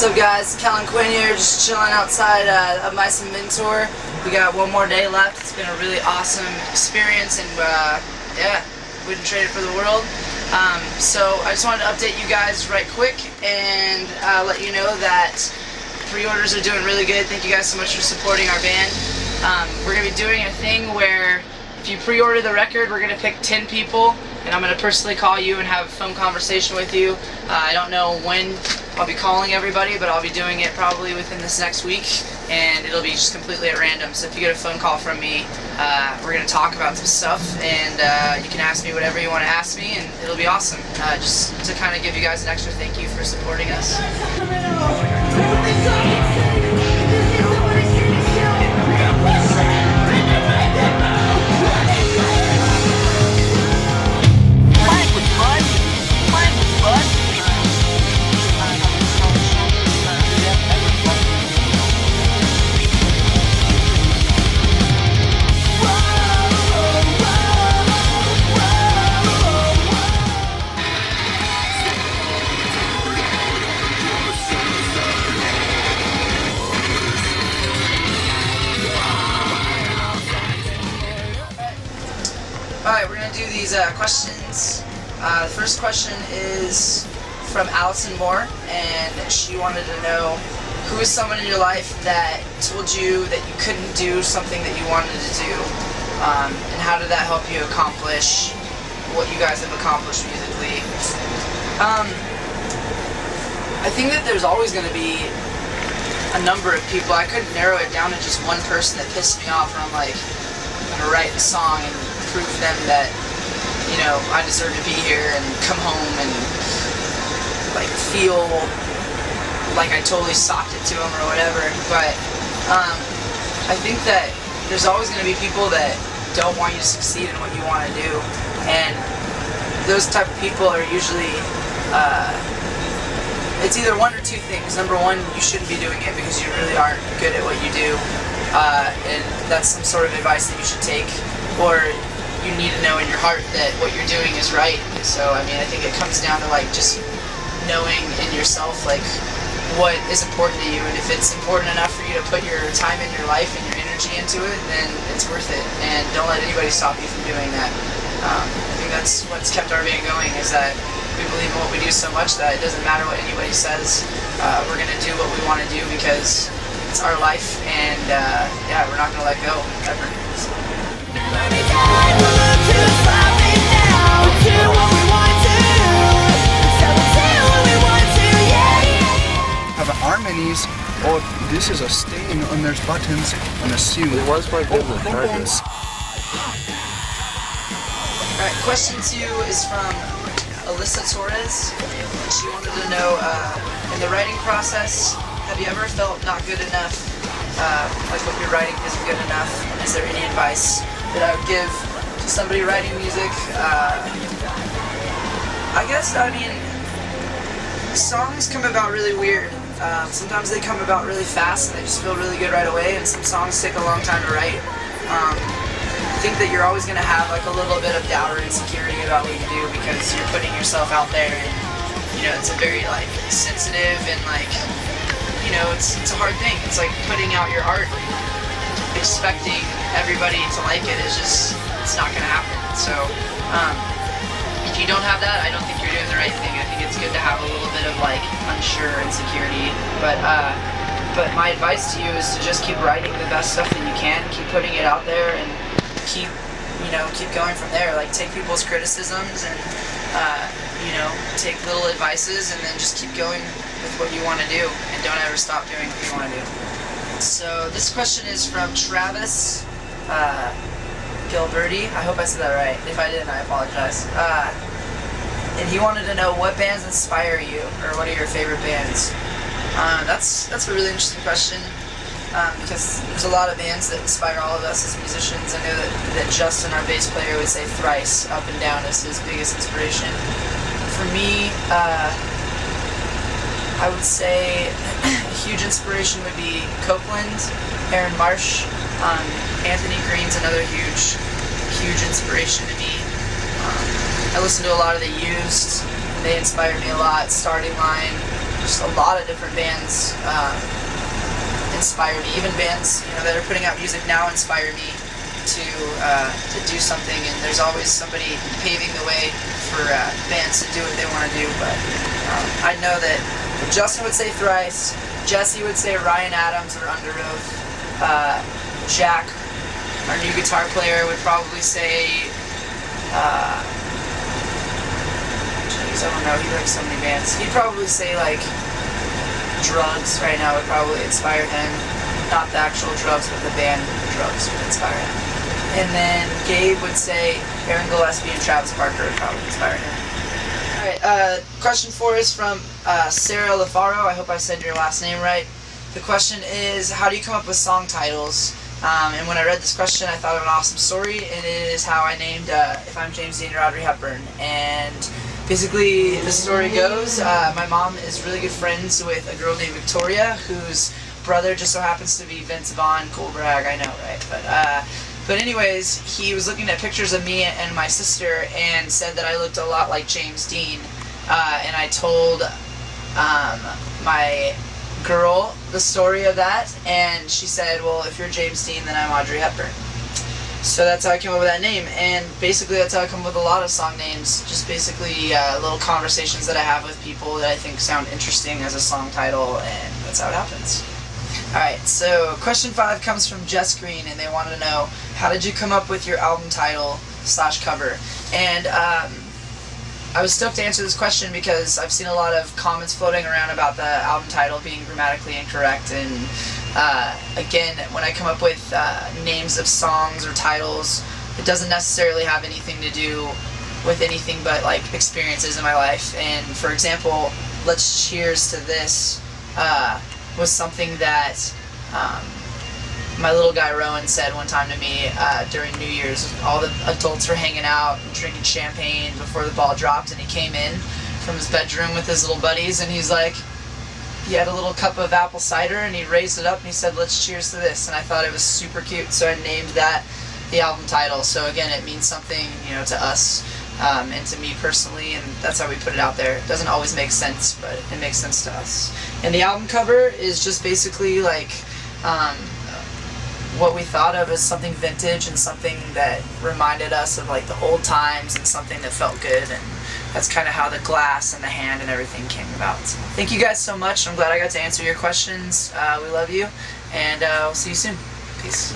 What's up, guys? Kellen Quinn here, just chilling outside of my Mentor. We got one more day left. It's been a really awesome experience, and yeah, wouldn't trade it for the world. So I just wanted to update you guys right quick and let you know that pre-orders are doing really good. Thank you guys so much for supporting our band. We're going to be doing a thing where if you pre-order the record, we're going to pick 10 people, and I'm going to personally call you and have a phone conversation with you. I don't know when I'll be calling everybody, but I'll be doing it probably within this next week, and it'll be just completely at random. So if you get a phone call from me, we're going to talk about some stuff, and you can ask me whatever you want to ask me, and it'll be awesome. Just to kind of give you guys an extra thank you for supporting us. Alright, we're going to do these questions. The first question is from Allison Moore, and she wanted to know who is someone in your life that told you that you couldn't do something that you wanted to do, and how did that help you accomplish what you guys have accomplished musically? I think that there's always going to be a number of people. I couldn't narrow it down to just one person that pissed me off, and I'm like, I'm going to write a song and prove to them that, you know, I deserve to be here and come home and like feel like I totally socked it to them or whatever. But I think that there's always going to be people that don't want you to succeed in what you want to do, and those type of people are usually it's either one or two things. Number one, you shouldn't be doing it because you really aren't good at what you do, and that's some sort of advice that you should take, or you need to know in your heart that what you're doing is right. So I mean, I think it comes down to like just knowing in yourself like what is important to you, and if it's important enough for you to put your time in your life and your energy into it, then it's worth it, and don't let anybody stop you from doing that. I think that's what's kept our band going, is that we believe in what we do so much that it doesn't matter what anybody says. We're going to do what we want to do because it's our life, and yeah, we're not going to let go ever. Harmonies, or this is a stain on their buttons on a suit. It was quite good. Alright, question 2 is from Alyssa Torres. She wanted to know, in the writing process, have you ever felt not good enough, like what you're writing isn't good enough? Is there any advice that I would give to somebody writing music? I guess, I mean, songs come about really weird. Sometimes they come about really fast and they just feel really good right away, and some songs take a long time to write. I think that you're always going to have like a little bit of doubt or insecurity about what you do because you're putting yourself out there, and you know, it's a very like sensitive and like, you know, it's a hard thing. It's like putting out your art, expecting everybody to like it is just, it's not going to happen. So if you don't have that, I don't think you're doing the right thing. I think it's good to have a little bit of like unsure insecurity, but my advice to you is to just keep writing the best stuff that you can, keep putting it out there, and keep going from there. Like, take people's criticisms and you know, take little advices, and then just keep going with what you want to do, and don't ever stop doing what you want to do. So this question is from Travis Gilberti. I hope I said that right. If I didn't, I apologize. And he wanted to know what bands inspire you, or what are your favorite bands? That's a really interesting question, because there's a lot of bands that inspire all of us as musicians. I know that Justin, our bass player, would say Thrice, Up and Down, is his biggest inspiration. For me, I would say a huge inspiration would be Copeland, Aaron Marsh. Anthony Green's another huge inspiration to me. I listen to a lot of The Used, and they inspire me a lot. Starting Line, just a lot of different bands inspire me. Even bands, you know, that are putting out music now inspire me to do something, and there's always somebody paving the way for bands to do what they want to do. But I know that Justin would say Thrice, Jesse would say Ryan Adams or Under Oath, Jack, our new guitar player, would probably say geez, I don't know, he likes so many bands. He'd probably say like Drugs right now would probably inspire him. Not the actual drugs, but the band Drugs would inspire him. And then Gabe would say Aaron Gillespie and Travis Barker would probably inspire him. Alright, question 4 is from Sarah LaFaro. I hope I said your last name right. The question is, how do you come up with song titles? And when I read this question, I thought of an awesome story, and it is how I named If I'm James Dean or Audrey Hepburn. And basically, the story goes, my mom is really good friends with a girl named Victoria, whose brother just so happens to be Vince Vaughn. Cool brag, I know, right? But anyways, he was looking at pictures of me and my sister and said that I looked a lot like James Dean. And I told my girl the story of that, and she said, well, if you're James Dean, then I'm Audrey Hepburn. So that's how I came up with that name, and basically that's how I come up with a lot of song names, just basically little conversations that I have with people that I think sound interesting as a song title, and that's how it happens. Alright, so question 5 comes from Jess Green, and they wanted to know, how did you come up with your album title / cover? And I was stoked to answer this question because I've seen a lot of comments floating around about the album title being grammatically incorrect, and again, when I come up with names of songs or titles, it doesn't necessarily have anything to do with anything but like experiences in my life. And for example, Let's Cheers to This was something that my little guy Rowan said one time to me during New Year's. All the adults were hanging out and drinking champagne before the ball dropped, and he came in from his bedroom with his little buddies, and he's like, he had a little cup of apple cider, and he raised it up and he said, "Let's cheers to this." And I thought it was super cute, so I named that the album title. So again, it means something, you know, to us and to me personally, and that's how we put it out there. It doesn't always make sense, but it makes sense to us. And the album cover is just basically like what we thought of as something vintage and something that reminded us of like the old times and something that felt good, and that's kind of how the glass and the hand and everything came about. So, thank you guys so much. I'm glad I got to answer your questions. We love you, and we'll see you soon. Peace.